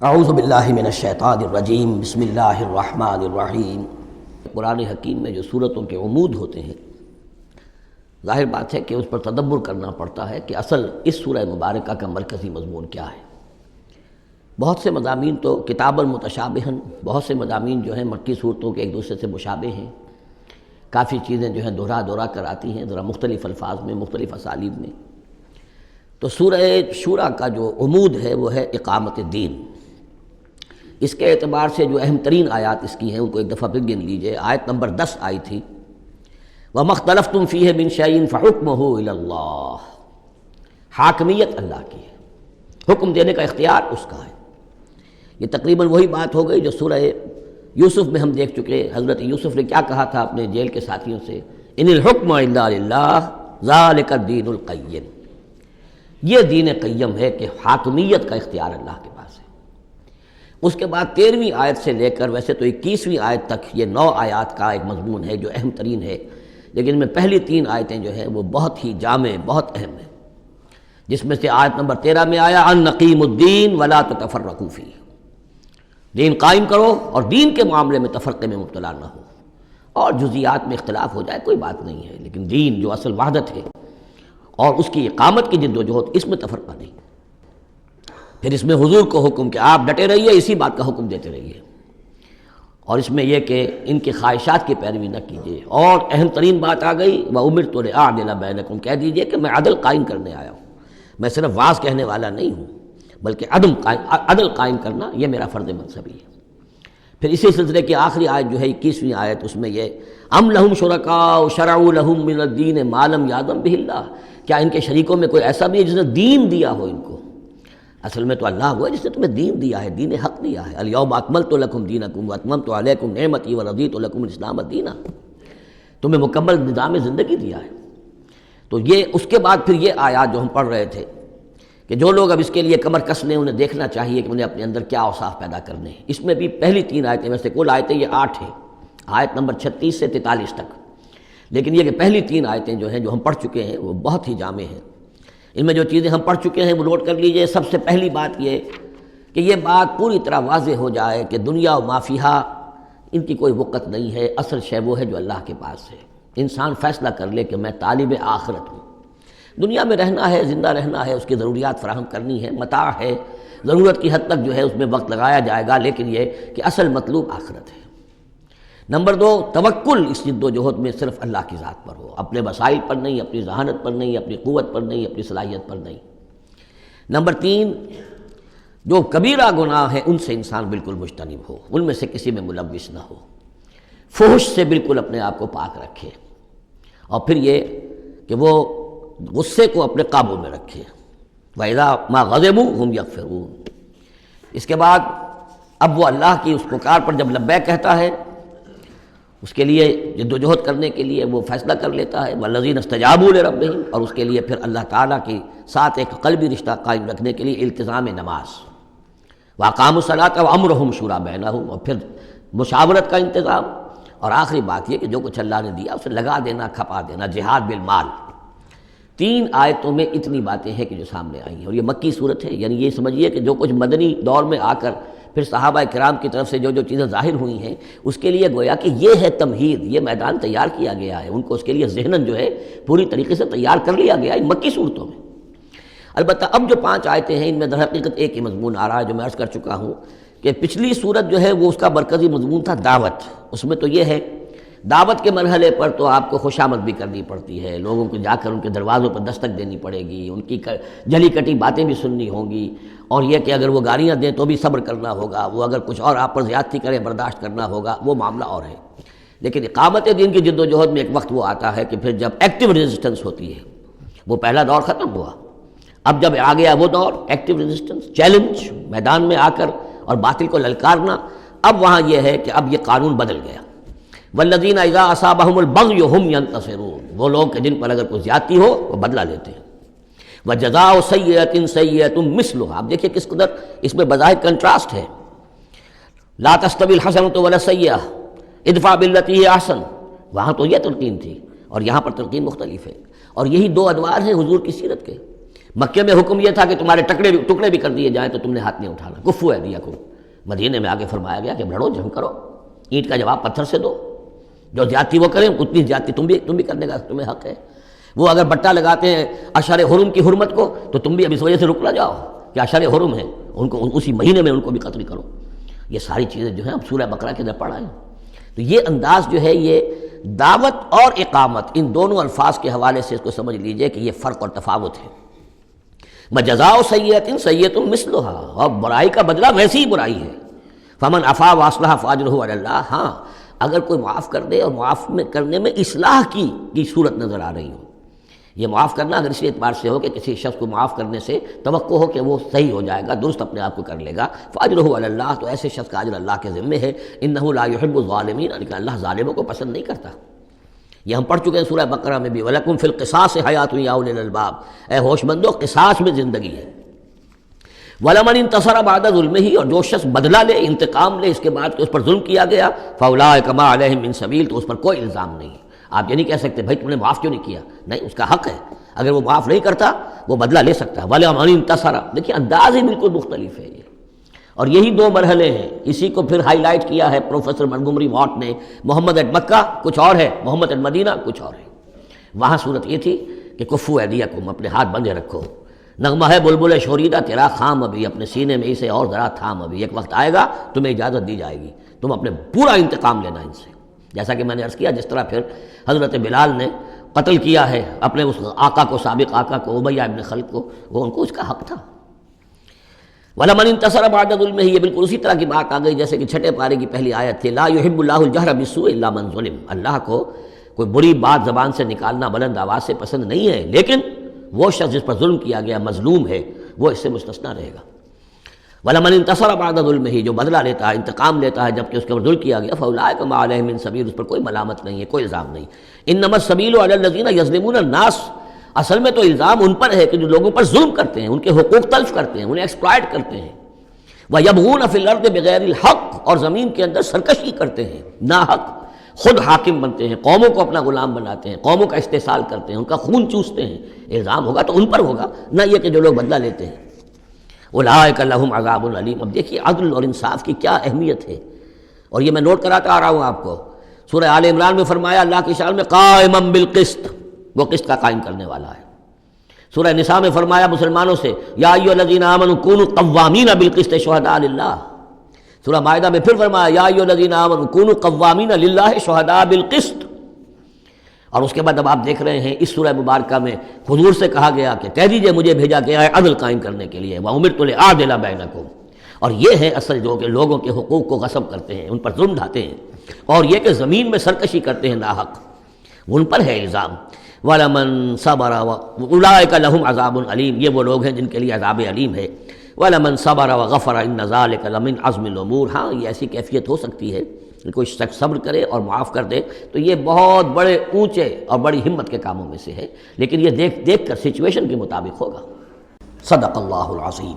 اعوذ باللہ من الشیطان الرجیم، بسم اللہ الرحمن الرحیم۔ قرآن حکیم میں جو صورتوں کے عمود ہوتے ہیں، ظاہر بات ہے کہ اس پر تدبر کرنا پڑتا ہے کہ اصل اس سورہ مبارکہ کا مرکزی مضمون کیا ہے۔ بہت سے مضامین تو کتاباً متشابہاً، بہت سے مضامین جو ہیں مکی صورتوں کے ایک دوسرے سے مشابہ ہیں، کافی چیزیں جو ہیں دہرا کر آتی ہیں، ذرا مختلف الفاظ میں، مختلف اسالیب میں۔ تو سورہ شورى کا جو عمود ہے وہ ہے اقامت دین۔ اس کے اعتبار سے جو اہم ترین آیات اس کی ہیں ان کو ایک دفعہ پھر گن لیجئے۔ آیت نمبر 10 آئی تھی، وَمَا اخْتَلَفْتُمْ فِيهِ مِنْ شَيْءٍ فَحُكْمُهُ إِلَى اللَّهِ۔ حاکمیت اللہ کی ہے، حکم دینے کا اختیار اس کا ہے۔ یہ تقریباً وہی بات ہو گئی جو سورہ یوسف میں ہم دیکھ چکے۔ حضرت یوسف نے کیا کہا تھا اپنے جیل کے ساتھیوں سے؟ اِنِ الْحُكْمُ إِلَّا لِلَّهِ ذَلِكَ الدِّينُ الْقَيِّمُ۔ یہ دین قیم ہے کہ حاکمیت کا اختیار اللہ کے پاس ہے۔ اس کے بعد 13ویں آیت سے لے کر ویسے تو 21ویں آیت تک یہ 9 آیات کا ایک مضمون ہے جو اہم ترین ہے، لیکن میں پہلی 3 آیتیں جو ہیں وہ بہت ہی جامع، بہت اہم ہیں، جس میں سے آیت نمبر 13 میں آیا ان نقیم الدین ولا تتفرقوا فیہ، دین قائم کرو اور دین کے معاملے میں تفرقے میں مبتلا نہ ہو، اور جزیات میں اختلاف ہو جائے کوئی بات نہیں ہے، لیکن دین جو اصل وحدت ہے اور اس کی اقامت کی جد و جہد، اس میں تفرقہ نہیں۔ پھر اس میں حضور کو حکم کہ آپ ڈٹے رہیے، اسی بات کا حکم دیتے رہیے، اور اس میں یہ کہ ان کی خواہشات کی پیروی نہ کیجیے۔ اور اہم ترین بات آ گئی وَأُمِرْتُ لِأَعْدِلَ بَيْنَكُمْ، کہہ دیجیے کہ میں عدل قائم کرنے آیا ہوں، میں صرف واعظ کہنے والا نہیں ہوں، بلکہ عدل قائم کرنا یہ میرا فرض منصبی ہے۔ پھر اسی سلسلے کی آخری آیت جو ہے 21ویں آیت، اس میں یہ ام لہم شرکاء شرعوا لہم من الدین ما لم یأذن بہ اللہ، کیا ان کے شریکوں میں کوئی ایسا بھی ہے جس نے دین دیا ہو ان کو؟ اصل میں تو اللہ وہ ہے جس نے تمہیں دین دیا ہے، دین حق دیا ہے۔ الیوم اکملت لکم دینکم واتممت علیکم نعمتی ورضیت لکم الاسلام دینا، تمہیں مکمل نظام زندگی دیا ہے۔ تو یہ اس کے بعد پھر یہ آیات جو ہم پڑھ رہے تھے کہ جو لوگ اب اس کے لیے کمر کس لیں، انہیں دیکھنا چاہیے کہ انہیں اپنے اندر کیا اوصاف پیدا کرنے ہیں۔ اس میں بھی پہلی 3 آیتیں، ویسے کل آیتیں یہ 8 ہیں، آیت نمبر 36 سے 43 تک، لیکن یہ کہ پہلی 3 آیتیں جو ہیں جو ہم پڑھ چکے ہیں وہ بہت ہی جامع ہیں۔ ان میں جو چیزیں ہم پڑھ چکے ہیں وہ نوٹ کر لیجئے۔ سب سے پہلی بات یہ کہ یہ بات پوری طرح واضح ہو جائے کہ دنیا و ما فیہا ان کی کوئی وقت نہیں ہے، اصل شے وہ ہے جو اللہ کے پاس ہے۔ انسان فیصلہ کر لے کہ میں طالب آخرت ہوں، دنیا میں رہنا ہے، زندہ رہنا ہے، اس کی ضروریات فراہم کرنی ہے، متاع ہے، ضرورت کی حد تک جو ہے اس میں وقت لگایا جائے گا، لیکن یہ کہ اصل مطلوب آخرت ہے۔ نمبر 2، توکل اس جد و جہد میں صرف اللہ کی ذات پر ہو، اپنے وسائل پر نہیں، اپنی ذہانت پر نہیں، اپنی قوت پر نہیں، اپنی صلاحیت پر نہیں۔ نمبر 3، جو کبیرہ گناہ ہیں ان سے انسان بالکل مجتنب ہو، ان میں سے کسی میں ملوث نہ ہو، فحش سے بالکل اپنے آپ کو پاک رکھے، اور پھر یہ کہ وہ غصے کو اپنے قابو میں رکھے۔ وَإِذَا مَا غَضِبُوا هُمْ يَغْفِرُونَ۔ اس کے بعد اب وہ اللہ کی اس پکار پر جب لبیک کہتا ہے، اس کے لیے جد و جہد کرنے کے لیے وہ فیصلہ کر لیتا ہے، وَالَّذِينَ اسْتَجَابُوا لِرَبِّهِمْ، اور اس کے لیے پھر اللہ تعالیٰ کے ساتھ ایک قلبی رشتہ قائم رکھنے کے لیے التزام نماز، وَأَقَامُوا الصَّلَاةَ وَأَمْرُهُمْ شُورَىٰ بَيْنَهُمْ، اور پھر مشاورت کا انتظام، اور آخری بات یہ کہ جو کچھ اللہ نے دیا اسے لگا دینا، کھپا دینا، جہاد بالمال۔ 3 آیتوں میں اتنی باتیں ہیں کہ جو سامنے آئی ہیں، اور یہ مکی صورت ہے، یعنی یہ سمجھیے کہ جو کچھ مدنی دور میں آ کر پھر صحابہ کرام کی طرف سے جو چیزیں ظاہر ہوئی ہیں، اس کے لیے گویا کہ یہ ہے تمہید، یہ میدان تیار کیا گیا ہے، ان کو اس کے لیے ذہناً جو ہے پوری طریقے سے تیار کر لیا گیا ہے مکی صورتوں میں۔ البتہ اب جو 5 آیتیں ہیں ان میں در حقیقت ایک ہی مضمون آ رہا ہے جو میں عرض کر چکا ہوں کہ پچھلی صورت جو ہے وہ اس کا مرکزی مضمون تھا دعوت۔ اس میں تو یہ ہے دعوت کے مرحلے پر تو آپ کو خوشامد بھی کرنی پڑتی ہے، لوگوں کو جا کر ان کے دروازوں پر دستک دینی پڑے گی، ان کی جلی کٹی باتیں بھی سننی ہوں گی، اور یہ کہ اگر وہ گالیاں دیں تو بھی صبر کرنا ہوگا، وہ اگر کچھ اور آپ پر زیادتی کریں برداشت کرنا ہوگا، وہ معاملہ اور ہے۔ لیکن اقامت دین کی جد و جہد میں ایک وقت وہ آتا ہے کہ پھر جب ایکٹیو ریزسٹنس ہوتی ہے، وہ پہلا دور ختم ہوا، اب جب آ گیا وہ دور ایکٹیو ریزسٹنس، چیلنج، میدان میں آ کر اور باطل کو للکارنا۔ اب وہاں یہ ہے کہ اب یہ قانون بدل گیا، والذین اذا اصابہم البغی ھم ینتصرون، وہ لوگ کہ جن پر اگر کوئی زیادتی ہو وہ بدلہ لیتے ہیں۔ وجزاء سیئۃ سیئۃ مثلھا، اب دیکھیے کس قدر اس میں بظاہر کنٹراسٹ ہے، لا تستوی الحسنۃ ولا السیئۃ ادفع بالتی ہی احسن، وہاں تو یہ تلقین تھی اور یہاں پر تلقین مختلف ہے، اور یہی 2 ادوار ہیں حضور کی سیرت کے۔ مکے میں حکم یہ تھا کہ تمہارے ٹکڑے بھی کر دیے جائیں تو تم نے ہاتھ نہیں اٹھانا، کفو ایدیکم۔ مدینے میں آگے فرمایا گیا کہ لڑو، جنگ کرو، اینٹ کا جواب پتھر سے دو، جو زیادتی وہ کریں اتنی زیادتی تم بھی کرنے کا تمہیں حق ہے۔ وہ اگر بٹا لگاتے ہیں اشہر حرم کی حرمت کو تو تم بھی اب اس وجہ سے رک نہ جاؤ کہ اشہر حرم ہے، ان کو اسی مہینے میں ان کو بھی قتل کرو۔ یہ ساری چیزیں جو ہیں اب سورہ بقرہ کے اندر پڑھائیں۔ تو یہ انداز جو ہے یہ دعوت اور اقامت ان دونوں الفاظ کے حوالے سے اس کو سمجھ لیجئے کہ یہ فرق اور تفاوت ہے۔ جزاء سیئۃ سیئۃ مثلھا، اور برائی کا بدلہ ویسی ہی برائی ہے۔ فمن عفا واصلح فاجرہ علی اللہ، ہاں اگر کوئی معاف کر دے اور معاف کرنے میں اصلاح کی صورت نظر آ رہی ہو، یہ معاف کرنا اگر اسی اعتبار سے ہو کہ کسی شخص کو معاف کرنے سے توقع ہو کہ وہ صحیح ہو جائے گا، درست اپنے آپ کو کر لے گا، فاجرہ علی اللہ، تو ایسے شخص کا اجر اللہ کے ذمے ہے۔ انہ لا یحب الظالمین، لیکن اللہ ظالموں کو پسند نہیں کرتا۔ یہ ہم پڑھ چکے ہیں سورہ بقرہ میں بھی، وَلَكُمْ فِي الْقِصَاصِ حَيَاةٌ يَا أُولِي الْأَلْبَابِ، اے ہوش مندو قصاص میں زندگی ہے۔ وَلَمَنِ انتَصَرَ بَعْدَ ظُلْمِهِ، اور جو شخص بدلہ لے، انتقام لے اس کے بعد کہ اس پر ظلم کیا گیا، فَأُولَٰئِكَ مَا عَلَيْهِم مِّن سَبِيلٍ، تو اس پر کوئی الزام نہیں ہے۔ آپ یہ نہیں کہہ سکتے بھائی تم نے معاف کیوں نہیں کیا، نہیں، اس کا حق ہے، اگر وہ معاف نہیں کرتا وہ بدلہ لے سکتا ہے۔ وَلَمَنِ انتَصَرَ، دیکھیے انداز ہی بالکل مختلف ہے یہ، اور یہی دو مرحلے ہیں، اسی کو پھر ہائی لائٹ کیا ہے پروفیسر منگومری واٹ نے۔ محمد ایٹ مکہ کچھ اور ہے، محمد ایٹ مدینہ کچھ اور ہے۔ وہاں صورت یہ تھی کہ کفو ایدیکم، اپنے ہاتھ بندھے رکھو، نغمہ ہے بلبل شوریدہ تیرا خام ابھی، اپنے سینے میں اسے اور ذرا تھام ابھی، ایک وقت آئے گا تمہیں اجازت دی جائے گی، تم اپنے پورا انتقام لینا ان سے۔ جیسا کہ میں نے عرض کیا، جس طرح پھر حضرت بلال نے قتل کیا ہے اپنے اس آقا کو، سابق آقا کو، امیہ ابن خلف کو، وہ ان کو اس کا حق تھا۔ وَلَمَنِ انتَصَرَ بَعْدَ ظُلْمِهِ، یہ بالکل اسی طرح کی بات آ گئی جیسے کہ چھٹے پارے کی پہلی آیت تھی، لا يحب اللہ الجہر بالسوء الا من ظلم، اللہ کو کوئی بری بات زبان سے نکالنا بلند آواز سے پسند نہیں ہے، لیکن وہ شخص جس پر ظلم کیا گیا مظلوم ہے وہ اس سے مستثنیٰ رہے گا۔ وَلَمَنِ انتَصَرَ بَعْدَ ظُلْمِهِ، جو بدلہ لیتا ہے، انتقام لیتا ہے جبکہ اس کے اوپر ظلم کیا گیا، فَأُولَٰئِكَ مَا عَلَيْهِم مِّن سَبِيلٍ، اس پر کوئی ملامت نہیں ہے، کوئی الزام نہیں۔ إِنَّمَا السَّبِيلُ عَلَى الَّذِينَ يَظْلِمُونَ النَّاسَ، اصل میں تو الزام ان پر ہے کہ جو لوگوں پر ظلم کرتے ہیں، ان کے حقوق تلف کرتے ہیں، انہیں ایکسپلائٹ کرتے ہیں۔ وَيَبْغُونَ فِي الْأَرْضِ بِغَيْرِ الْحَقِّ، اور زمین کے اندر سرکشی کرتے ہیں، ناحق، خود حاکم بنتے ہیں، قوموں کو اپنا غلام بناتے ہیں، قوموں کا استحصال کرتے ہیں، ان کا خون چوستے ہیں۔ الزام ہوگا تو ان پر ہوگا، نہ یہ کہ جو لوگ بدلہ لیتے ہیں۔ اولئک لہم عذاب علیم، اب دیکھیے عدل اور انصاف کی کیا اہمیت ہے، اور یہ میں نوٹ کراتا آ رہا ہوں آپ کو۔ سورہ آل عمران میں فرمایا اللہ کی شان میں قائما بالقسط، وہ قسط کا قائم کرنے والا ہے۔ سورہ نساء میں فرمایا مسلمانوں سے یا ایھا الذین آمنوا کونوا قوامین بالقسط شہداء للہ۔ سورہ مائدہ میں پھر فرمایا یا ایھا الذین آمنوا کونوا قوامین للہ شہداء بالقسط۔ اور اس کے بعد اب آپ دیکھ رہے ہیں اس سورہ مبارکہ میں حضور سے کہا گیا کہ کہہ دیجئے مجھے بھیجا گیا ہے عدل قائم کرنے کے لیے، وَأُمِرْتُ لِأَعْدِلَ بَيْنَكُمْ، اور یہ ہے اصل جو کہ لوگوں کے حقوق کو غصب کرتے ہیں، ان پر ظلم ڈھاتے ہیں، اور یہ کہ زمین میں سرکشی کرتے ہیں ناحق، ان پر ہے الزام۔ وَلَمَنْ صَبَرَ أُولَٰئِكَ لَهُمْ عَذَابٌ عَلِيمٌ، یہ وہ لوگ ہیں جن کے لیے عذاب علیم ہے۔ وَلَمَنْ صَبَرَ وَغَفَرَ إِنَّ ذَلِكَ لَمِنْ عَزْمِ الْأُمُورِ، ہاں یہ ایسی کیفیت ہو سکتی ہے کہ کوئی شخص صبر کرے اور معاف کر دے تو یہ بہت بڑے اونچے اور بڑی ہمت کے کاموں میں سے ہے، لیکن یہ دیکھ کر سچویشن کے مطابق ہوگا۔ صدق اللہ العظیم۔